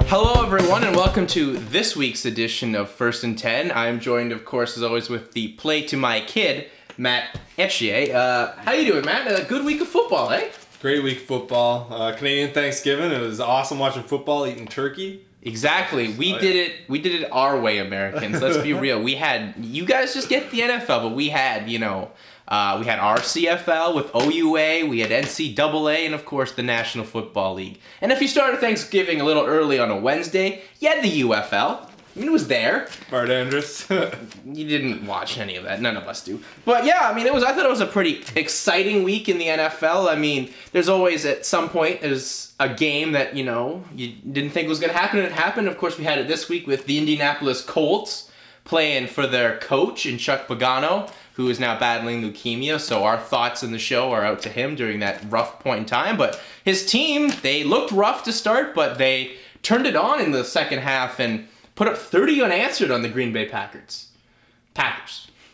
Hello everyone and welcome to this week's edition of First and 10. I'm joined of course as always with the play to my kid, Matt Etchier. How you doing, Matt? A good week of football, eh? Great week of football. Canadian Thanksgiving. It was awesome watching football, eating turkey. Exactly. We did it our way, Americans. Let's be real. We had, you guys just get the NFL, but we had, you know, we had our CFL with OUA, we had NCAA, and of course the National Football League. And if you started Thanksgiving a little early on a Wednesday, you had the UFL. I mean, it was there. Bart Andrus. You didn't watch any of that. None of us do. But yeah, I mean, I thought it was a pretty exciting week in the NFL. I mean, there's always at some point there's a game that, you know, you didn't think was going to happen, and it happened. Of course, we had it this week with the Indianapolis Colts playing for their coach in Chuck Pagano, who is now battling leukemia. So our thoughts in the show are out to him during that rough point in time. But his team, they looked rough to start, but they turned it on in the second half and put up 30 unanswered on the Green Bay Packers.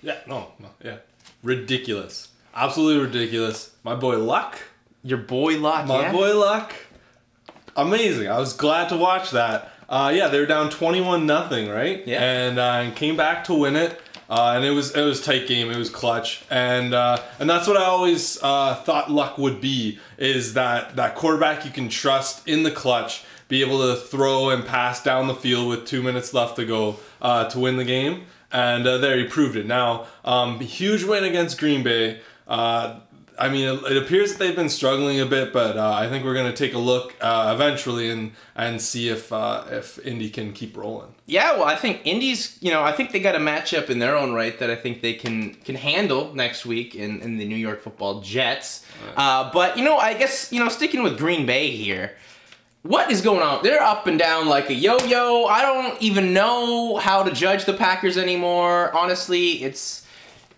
Yeah, yeah. Ridiculous. Absolutely ridiculous. My boy Luck. Your boy Luck, My boy Luck. Amazing. I was glad to watch that. Yeah, they were down 21-0, right? Yeah. And came back to win it. And it was a tight game. It was clutch, and that's what I always thought Luck would be, is that quarterback you can trust in the clutch, be able to throw and pass down the field with 2 minutes left to go to win the game, and there he proved it. Now, huge win against Green Bay. I mean, it appears that they've been struggling a bit, but I think we're going to take a look eventually and see if Indy can keep rolling. Yeah, well, I think Indy's, you know, I think they got a matchup in their own right that I think they can handle next week in the New York Football Jets. Right. But, you know, I guess, you know, sticking with Green Bay here, what is going on? They're up and down like a yo-yo. I don't even know how to judge the Packers anymore. Honestly,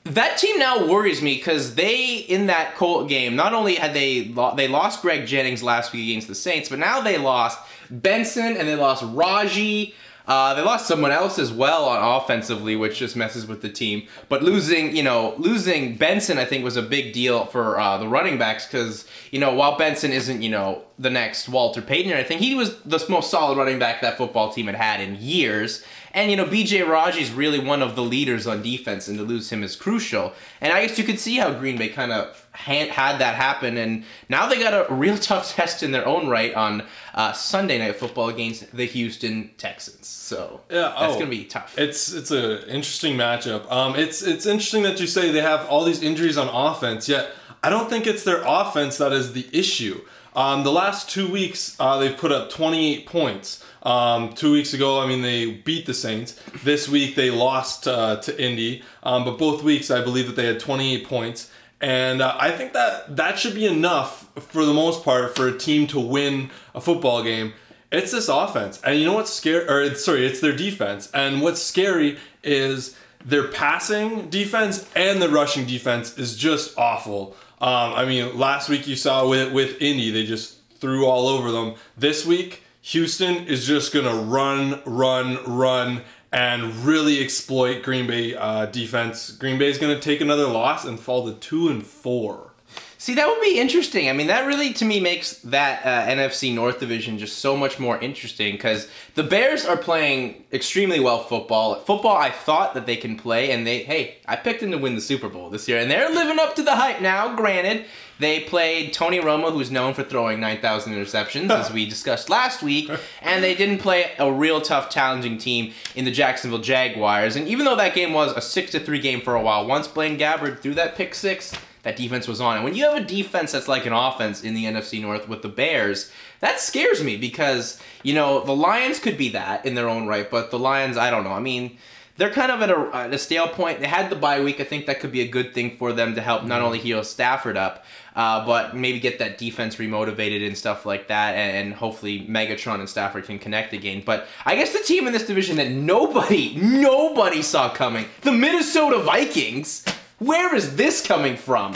that team now worries me because they, in that Colt game, not only had they lost Greg Jennings last week against the Saints, but now they lost Benson and they lost Raji. They lost someone else as well on offensively, which just messes with the team. But losing Benson, I think, was a big deal for the running backs because, you know, while Benson isn't, you know, the next Walter Payton or anything, he was the most solid running back that football team had had in years. And, you know, B.J. Raji's really one of the leaders on defense, and to lose him is crucial. And I guess you could see how Green Bay kind of had that happen, and now they got a real tough test in their own right on Sunday Night Football against the Houston Texans. So yeah, that's going to be tough. It's an interesting matchup. It's interesting that you say they have all these injuries on offense, yet I don't think it's their offense that is the issue. The last 2 weeks, they've put up 28 points. 2 weeks ago, I mean, they beat the Saints. This week, they lost to Indy. But both weeks, I believe that they had 28 points. And I think that should be enough, for the most part, for a team to win a football game. It's this offense. And you know what's scary? It's their defense. And what's scary is their passing defense and the rushing defense is just awful. I mean, last week you saw with Indy, they just threw all over them. This week, Houston is just going to run, and really exploit Green Bay defense. Green Bay is going to take another loss and fall to 2-4. See, that would be interesting. I mean, that really, to me, makes that NFC North division just so much more interesting because the Bears are playing extremely well football. I thought that they can play, and I picked them to win the Super Bowl this year, and they're living up to the hype now. Granted, they played Tony Romo, who's known for throwing 9,000 interceptions, as we discussed last week, and they didn't play a real tough, challenging team in the Jacksonville Jaguars. And even though that game was a 6-3 game for a while, once Blaine Gabbert threw that pick six, that defense was on. And when you have a defense that's like an offense in the NFC North with the Bears, that scares me because, you know, the Lions could be that in their own right, but the Lions, I don't know. I mean, they're kind of at a stale point. They had the bye week. I think that could be a good thing for them to help not only heal Stafford up, but maybe get that defense remotivated and stuff like that, and hopefully Megatron and Stafford can connect again. But I guess the team in this division that nobody saw coming, the Minnesota Vikings, where is this coming from?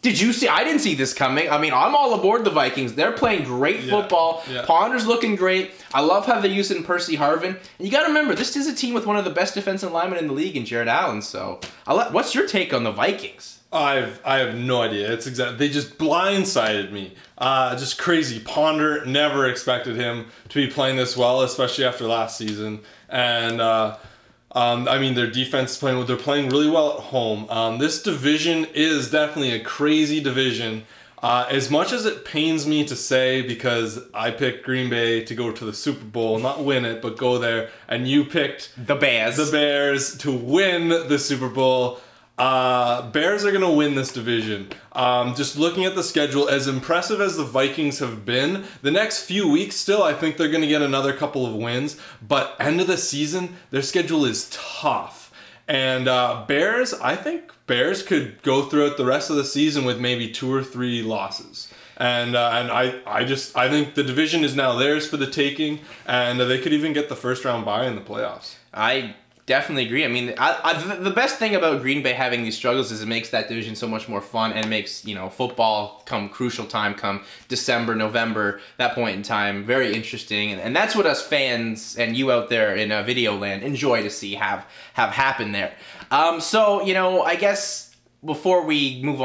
Did you see? I didn't see this coming. I mean, I'm all aboard the Vikings. They're playing great football. Yeah. Ponder's looking great. I love how they're using Percy Harvin. And you got to remember, this is a team with one of the best defensive linemen in the league in Jared Allen. So, what's your take on the Vikings? I have no idea. It's they just blindsided me. Just crazy. Ponder, never expected him to be playing this well, especially after last season. And I mean, their defense is playing. They're playing really well at home. This division is definitely a crazy division. As much as it pains me to say, because I picked Green Bay to go to the Super Bowl, not win it, but go there, and you picked the Bears to win the Super Bowl. Bears are going to win this division. Just looking at the schedule, as impressive as the Vikings have been, the next few weeks still, I think they're going to get another couple of wins. But end of the season, their schedule is tough. And Bears, I think Bears could go throughout the rest of the season with maybe 2 or 3 losses. And I think the division is now theirs for the taking, and they could even get the first round bye in the playoffs. I definitely agree. I mean, the best thing about Green Bay having these struggles is it makes that division so much more fun, and makes, football come crucial time, come December, November, that point in time, very interesting. And that's what us fans and you out there in video land enjoy to see have happen there. So, I guess before we move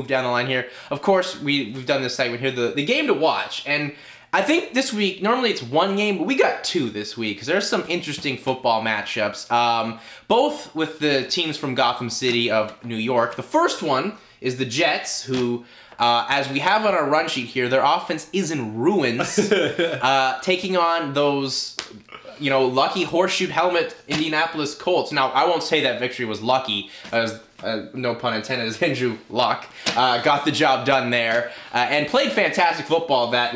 down the line here, of course, we've done this segment here, the game to watch. And I think this week, normally it's 1 game, but we got 2 this week because there's some interesting football matchups, both with the teams from Gotham City of New York. The first one is the Jets, who, as we have on our run sheet here, their offense is in ruins, taking on those, lucky horseshoe helmet Indianapolis Colts. Now, I won't say that victory was lucky, as no pun intended, as Andrew Luck got the job done there and played fantastic football that,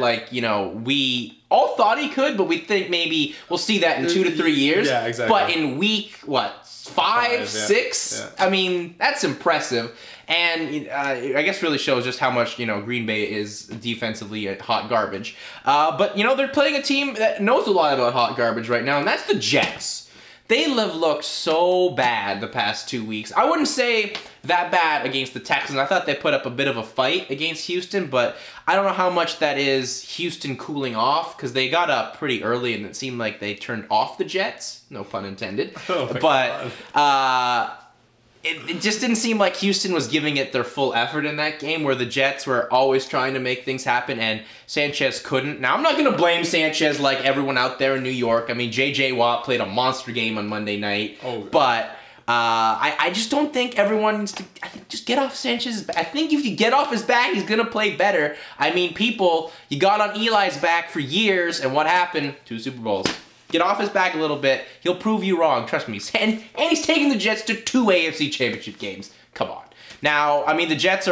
we all thought he could, but we think maybe we'll see that in 2 to 3 years. Yeah, exactly. But in week, 5, 6? Yeah. I mean, that's impressive. And I guess really shows just how much, Green Bay is defensively hot garbage. But, they're playing a team that knows a lot about hot garbage right now, and that's the Jets. They have looked so bad the past 2 weeks. I wouldn't say that bad against the Texans. I thought they put up a bit of a fight against Houston, but I don't know how much that is Houston cooling off, because they got up pretty early and it seemed like they turned off the Jets. No pun intended. It just didn't seem like Houston was giving it their full effort in that game, where the Jets were always trying to make things happen and Sanchez couldn't. Now, I'm not going to blame Sanchez like everyone out there in New York. I mean, J.J. Watt played a monster game on Monday night. But I just don't think everyone needs to just get off Sanchez's back. I think if you get off his back, he's going to play better. I mean, you got on Eli's back for years, and what happened? 2 Super Bowls. Get off his back a little bit. He'll prove you wrong. Trust me. And he's taking the Jets to 2 AFC Championship games. Come on. Now, I mean, the Jets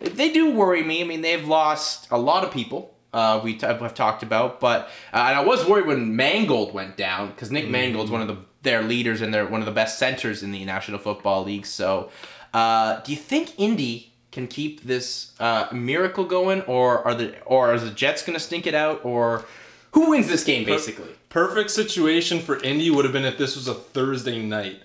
they do worry me. I mean, they've lost a lot of people we've talked about. But and I was worried when Mangold went down, because Nick Mangold's one of their leaders, and they're one of the best centers in the National Football League. So do you think Indy can keep this miracle going, or are the Jets going to stink it out, or who wins this game, basically? Perfect situation for Indy would have been if this was a Thursday night.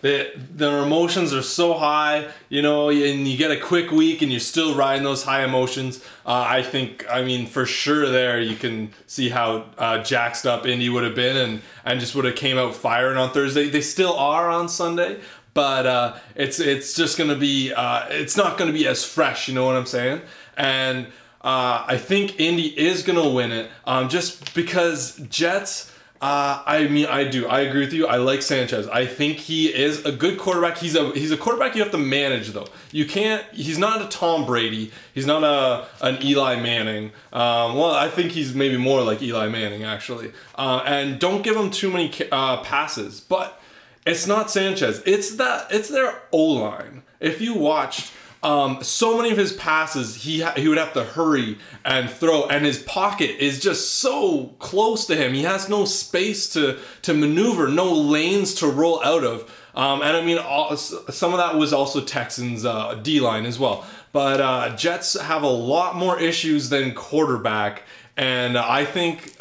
Their emotions are so high, and you get a quick week and you're still riding those high emotions. I mean, for sure there you can see how jacked up Indy would have been and just would have came out firing on Thursday. They still are on Sunday, but it's just going to be, it's not going to be as fresh, you know what I'm saying? And I think Indy is going to win it, just because Jets, I agree with you. I like Sanchez. I think he is a good quarterback. He's a quarterback you have to manage, though. He's not a Tom Brady. He's not an Eli Manning. Well, I think he's maybe more like Eli Manning, actually. And don't give him too many passes. But it's not Sanchez. It's their O-line. If you watched, so many of his passes, he would have to hurry and throw, and his pocket is just so close to him. He has no space to maneuver, no lanes to roll out of. And I mean, some of that was also Texans' D-line as well. But Jets have a lot more issues than quarterback, and I think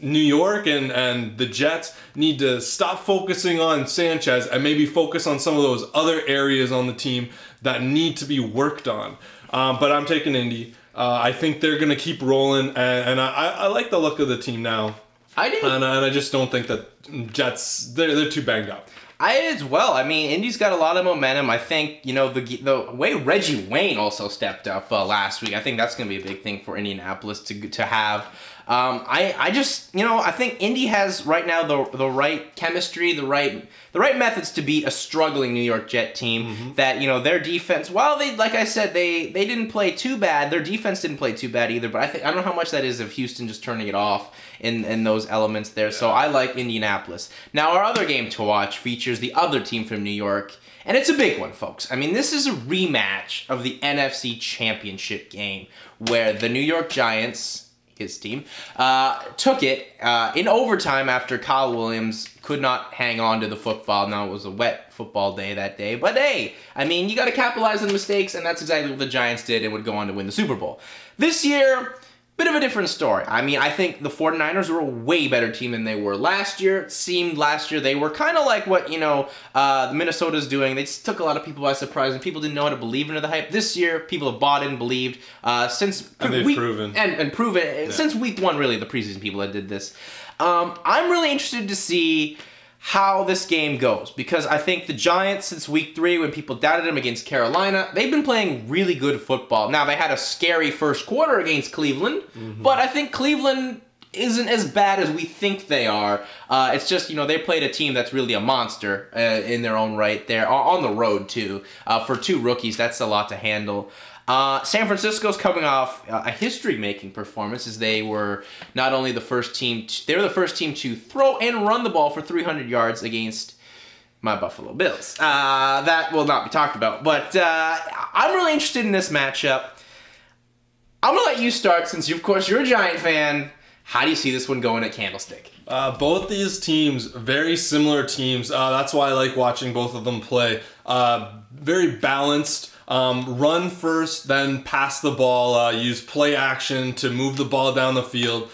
New York and the Jets need to stop focusing on Sanchez and maybe focus on some of those other areas on the team that need to be worked on. But I'm taking Indy. I think they're going to keep rolling, and I like the look of the team now. I do. And I just don't think that Jets, they're too banged up. I as well. I mean, Indy's got a lot of momentum. I think, the way Reggie Wayne also stepped up last week, I think that's going to be a big thing for Indianapolis to have. I think Indy has right now the right chemistry, the right methods to beat a struggling New York Jet team. Mm-hmm. That, their defense, while like I said, they didn't play too bad. Their defense didn't play too bad either. But I don't know how much that is of Houston just turning it off in those elements there. Yeah. So I like Indianapolis. Now our other game to watch features the other team from New York. And it's a big one, folks. I mean, this is a rematch of the NFC Championship game where the New York Giants, his team, took it in overtime after Kyle Williams could not hang on to the football. Now, it was a wet football day that day, but hey, I mean, you got to capitalize on the mistakes, and that's exactly what the Giants did and would go on to win the Super Bowl. This year, bit of a different story. I mean, I think the 49ers were a way better team than they were last year. It seemed last year they were kind of like what, Minnesota's doing. They just took a lot of people by surprise, and people didn't know how to believe into the hype. This year, people have bought in, believed, since... And they've proven. And proven. Yeah. Since week one, really, the preseason people that did this. I'm really interested to see how this game goes, because I think the Giants, since week 3, when people doubted them against Carolina, they've been playing really good football. Now, they had a scary first quarter against Cleveland, but I think Cleveland isn't as bad as we think they are. It's just, they played a team that's really a monster in their own right there, on the road, too. For 2 rookies, that's a lot to handle. San Francisco's coming off a history-making performance, as they were not only the first team, they were the first team to throw and run the ball for 300 yards against my Buffalo Bills. That will not be talked about, but I'm really interested in this matchup. I'm going to let you start, since, of course, you're a Giant fan. How do you see this one going at Candlestick? Both these teams, very similar teams. That's why I like watching both of them play. Very balanced. Run first, then pass the ball, use play action to move the ball down the field.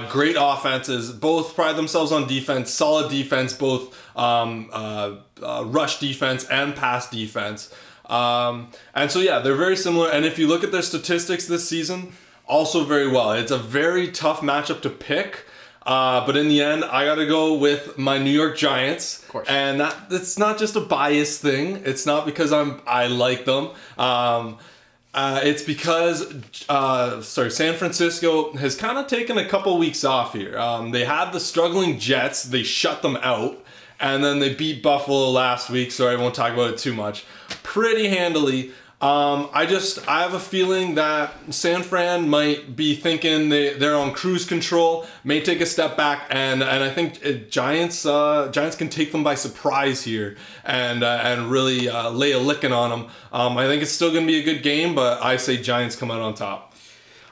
Great offenses, both pride themselves on defense, solid defense, both rush defense and pass defense. And so, yeah, they're very similar. And if you look at their statistics this season, also very well. It's a very tough matchup to pick. But in the end, I got to go with my New York Giants. Of course. And it's not just a bias thing. It's not because I like them. It's because San Francisco has kind of taken a couple weeks off here. They had the struggling Jets. They shut them out. And then they beat Buffalo last week, so I won't talk about it too much. Pretty handily. I have a feeling that San Fran might be thinking they're on cruise control, may take a step back, and I think Giants can take them by surprise here and really lay a licking on them. I think it's still going to be a good game, but I say Giants come out on top.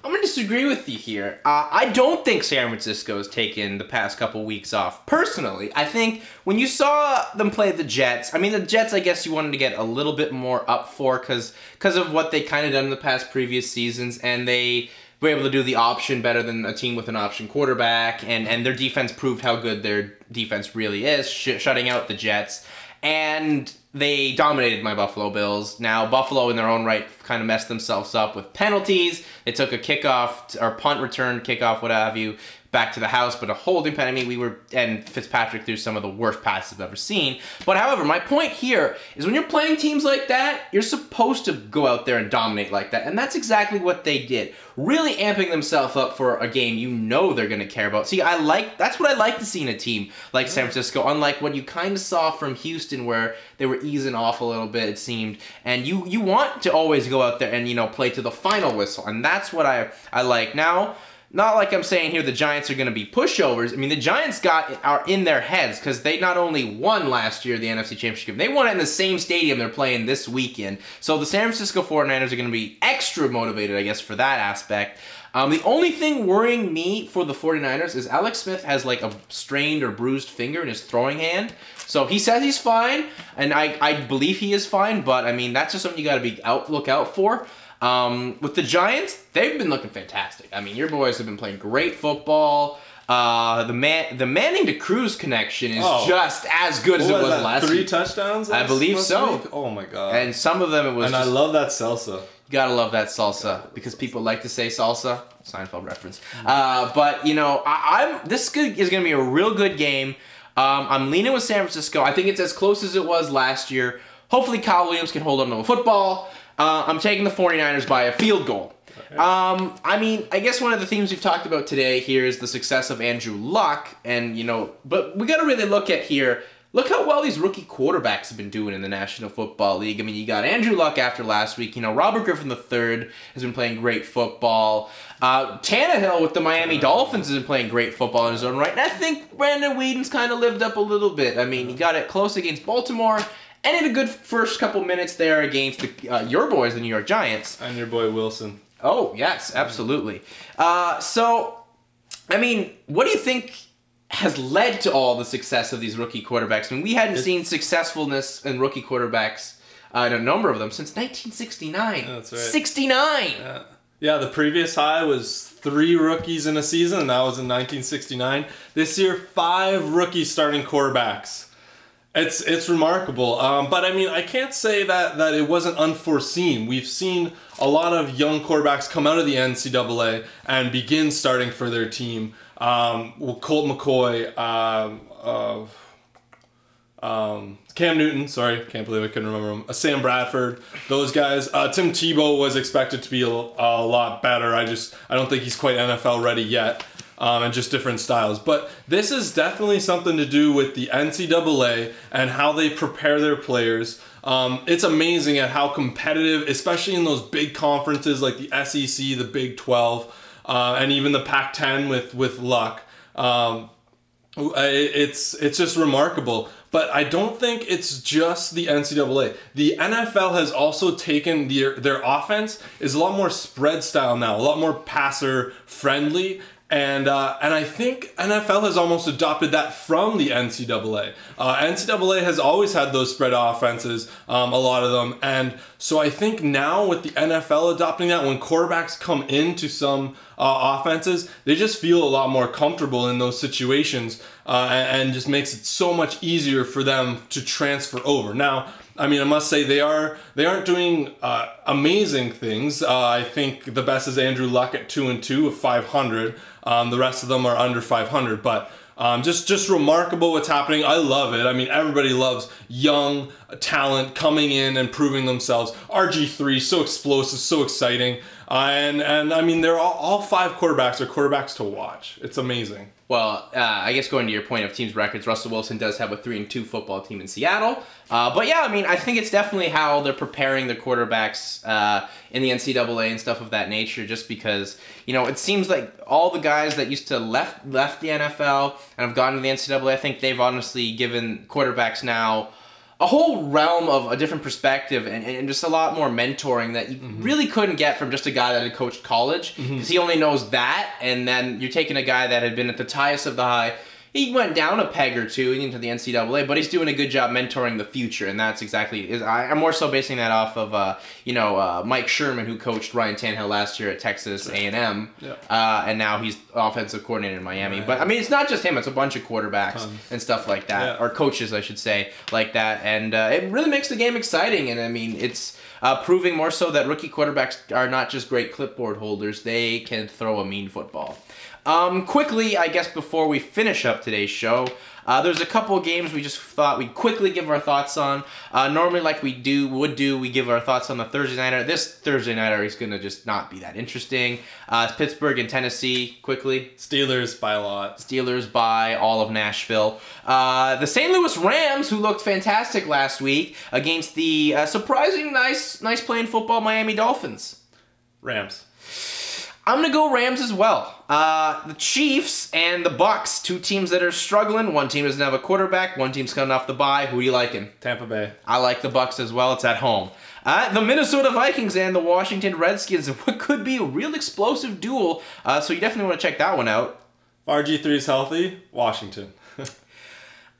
I'm going to disagree with you here. I don't think San Francisco has taken the past couple weeks off. Personally, I think when you saw them play the Jets, I mean, the Jets, I guess you wanted to get a little bit more up for because of what they kind of done in the past previous seasons, and they were able to do the option better than a team with an option quarterback, and their defense proved how good their defense really is, shutting out the Jets. And they dominated my Buffalo Bills. Now, Buffalo in their own right kind of messed themselves up with penalties. They took a kickoff, or punt return, kickoff, what have you, back to the house, but a holding penalty. And Fitzpatrick threw some of the worst passes I've ever seen. But however, my point here is when you're playing teams like that, you're supposed to go out there and dominate like that. And that's exactly what they did. Really amping themselves up for a game they're going to care about. See, that's what I like to see in a team like San Francisco, unlike what you kind of saw from Houston, where they were easing off a little bit, it seemed. And you want to always go out there and, play to the final whistle. And that's what I like. Now, not like I'm saying here the Giants are going to be pushovers. I mean, the Giants are in their heads because they not only won last year the NFC Championship game, they won it in the same stadium they're playing this weekend. So the San Francisco 49ers are going to be extra motivated, I guess, for that aspect. The only thing worrying me for the 49ers is Alex Smith has like a strained or bruised finger in his throwing hand. So he says he's fine, and I believe he is fine, but I mean, that's just something you got to look out for. With the Giants, they've been looking fantastic. I mean, your boys have been playing great football. The Manning to Cruz connection is just as good as it was last week. 3 touchdowns? I believe so. Week? Oh my god! And some of them it was. And I love that salsa. You gotta love that salsa because people like to say salsa. Seinfeld reference. But you know, this is gonna be a real good game. I'm leaning with San Francisco. I think it's as close as it was last year. Hopefully, Kyle Williams can hold on to the football. I'm taking the 49ers by a field goal. Okay. I mean, I guess one of the themes we've talked about today here is the success of Andrew Luck, and you know, but we got to really look at here. Look how well these rookie quarterbacks have been doing in the National Football League. I mean, you got Andrew Luck after last week. You know, Robert Griffin III has been playing great football. Tannehill with the Miami Dolphins has been playing great football in his own right. And I think Brandon Whedon's kind of lived up a little bit. I mean, he got it close against Baltimore. And in a good first couple minutes there against your boys, the New York Giants. And your boy Wilson. Oh, yes, absolutely. So, I mean, what do you think has led to all the success of these rookie quarterbacks? I mean, we hadn't seen successfulness in rookie quarterbacks in a number of them since 1969. That's right. 69! Yeah, the previous high was 3 rookies in a season, and that was in 1969. This year, 5 rookie starting quarterbacks. It's remarkable, but I mean, I can't say that it wasn't unforeseen. We've seen a lot of young quarterbacks come out of the NCAA and begin starting for their team. Colt McCoy, Cam Newton, sorry, can't believe I couldn't remember him. Sam Bradford, those guys. Tim Tebow was expected to be a lot better. I don't think he's quite NFL ready yet. And just different styles. But this is definitely something to do with the NCAA and how they prepare their players. It's amazing at how competitive, especially in those big conferences like the SEC, the Big 12, and even the Pac-10 with Luck. It's just remarkable. But I don't think it's just the NCAA. The NFL has also taken their offense is a lot more spread style now, a lot more passer friendly. And I think NFL has almost adopted that from the NCAA. NCAA has always had those spread offenses, a lot of them. And so I think now with the NFL adopting that, when quarterbacks come into some offenses, they just feel a lot more comfortable in those situations and just makes it so much easier for them to transfer over. Now, I mean, I must say they aren't doing amazing things. I think the best is Andrew Luck at 2-2 with 500. The rest of them are under 500, but just remarkable what's happening. I love it. I mean, everybody loves young talent coming in and proving themselves. RG3, so explosive, so exciting, and I mean, they're all 5 quarterbacks are quarterbacks to watch. It's amazing. Well, I guess going to your point of teams' records, Russell Wilson does have a 3-2 football team in Seattle. But yeah, I mean, I think it's definitely how they're preparing the quarterbacks in the NCAA and stuff of that nature, just because, you know, it seems like all the guys that used to left the NFL and have gone to the NCAA, I think they've honestly given quarterbacks now a whole realm of a different perspective and just a lot more mentoring that you really couldn't get from just a guy that had coached college, because he only knows that, and then you're taking a guy that had been at the highest of the high. He went down a peg or two into the NCAA, but he's doing a good job mentoring the future, and that's exactly. I'm more so basing that off of Mike Sherman, who coached Ryan Tannehill last year at Texas A&M, and now he's offensive coordinator in Miami. But I mean, it's not just him; it's a bunch of quarterbacks and stuff like that, or coaches, I should say, like that, and it really makes the game exciting. And I mean, it's proving more so that rookie quarterbacks are not just great clipboard holders; they can throw a mean football. Quickly, I guess before we finish up today's show, there's a couple of games we just thought we'd quickly give our thoughts on. Normally, like we we give our thoughts on the Thursday nighter. This Thursday nighter is going to just not be that interesting. Pittsburgh and Tennessee, quickly. Steelers by a lot. Steelers by all of Nashville. The St. Louis Rams, who looked fantastic last week, against the surprising nice playing football Miami Dolphins. Rams. I'm going to go Rams as well. The Chiefs and the Bucks, 2 teams that are struggling. One team doesn't have a quarterback. One team's coming off the bye. Who are you liking? Tampa Bay. I like the Bucks as well. It's at home. The Minnesota Vikings and the Washington Redskins, what could be a real explosive duel. So you definitely want to check that one out. RG3 is healthy. Washington.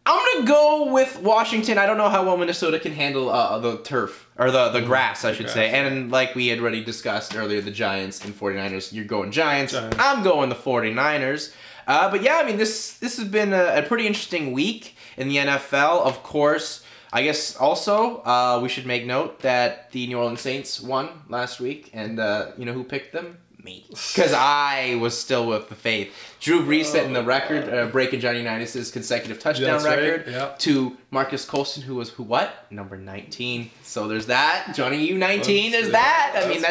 I'm going to go with Washington. I don't know how well Minnesota can handle the turf, or the grass, I should say. And like we had already discussed earlier, the Giants and 49ers. You're going Giants. I'm going the 49ers. But yeah, I mean, this has been a pretty interesting week in the NFL. Of course, I guess also we should make note that the New Orleans Saints won last week, and you know who picked them? Me, because I was still with the faith. Drew Brees setting the record, breaking Johnny Unitas' consecutive touchdown record to Marcus Colston, who was number 19. So there's that. Johnny U19 is that. I mean,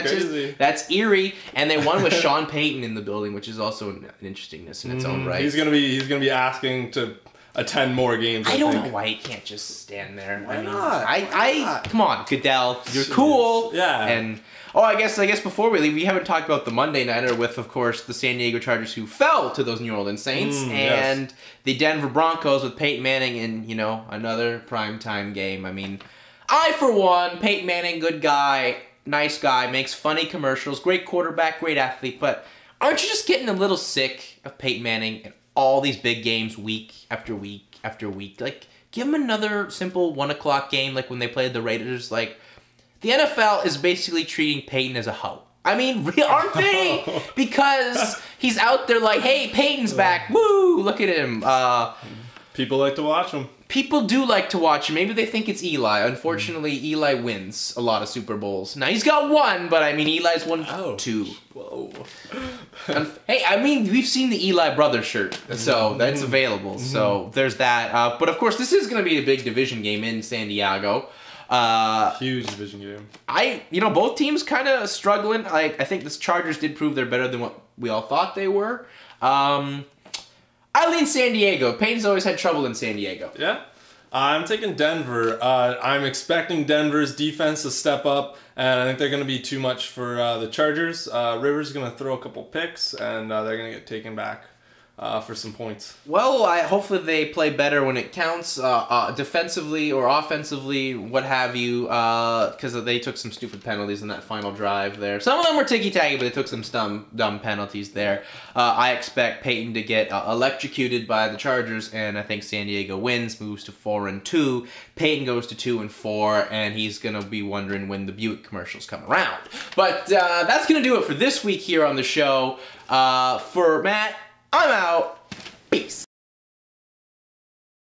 that's eerie. And they won with Sean Payton in the building, which is also an interestingness in its own right. He's gonna be asking to attend more games. I don't know why he can't just stand there. Why not? Come on, Goodell, you're cool. Yeah. And I guess before we leave, we haven't talked about the Monday nighter with, of course, the San Diego Chargers who fell to those New Orleans Saints, and the Denver Broncos with Peyton Manning in, you know, another primetime game. I mean, for one, Peyton Manning, good guy, nice guy, makes funny commercials, great quarterback, great athlete, but aren't you just getting a little sick of Peyton Manning and all these big games week after week after week? Like, give him another simple 1 o'clock game like when they played the Raiders. Like, the NFL is basically treating Peyton as a hoe. I mean, aren't they? Because he's out there like, hey, Peyton's back. Woo, look at him. People like to watch him. People do like to watch him. Maybe they think it's Eli. Unfortunately, Eli wins a lot of Super Bowls. Now, he's got one, but I mean, Eli's won 2. Whoa. Hey, I mean, we've seen the Eli brother shirt, so that's available. So there's that. But of course, this is going to be a big division game in San Diego. Huge division game. Both teams kind of struggling. I think the Chargers did prove they're better than what we all thought they were. I lean San Diego. Payton's always had trouble in San Diego. Yeah. I'm taking Denver. I'm expecting Denver's defense to step up, and I think they're going to be too much for the Chargers. Rivers is going to throw a couple picks, and they're going to get taken back for some points. Well, hopefully they play better when it counts, defensively or offensively, what have you, because they took some stupid penalties in that final drive there. Some of them were ticky-tacky, but they took some dumb penalties there. I expect Peyton to get electrocuted by the Chargers, and I think San Diego wins, moves to 4-2. Peyton goes to 2-4, and he's going to be wondering when the Buick commercials come around. But that's going to do it for this week here on the show. For Matt, I'm out. Peace.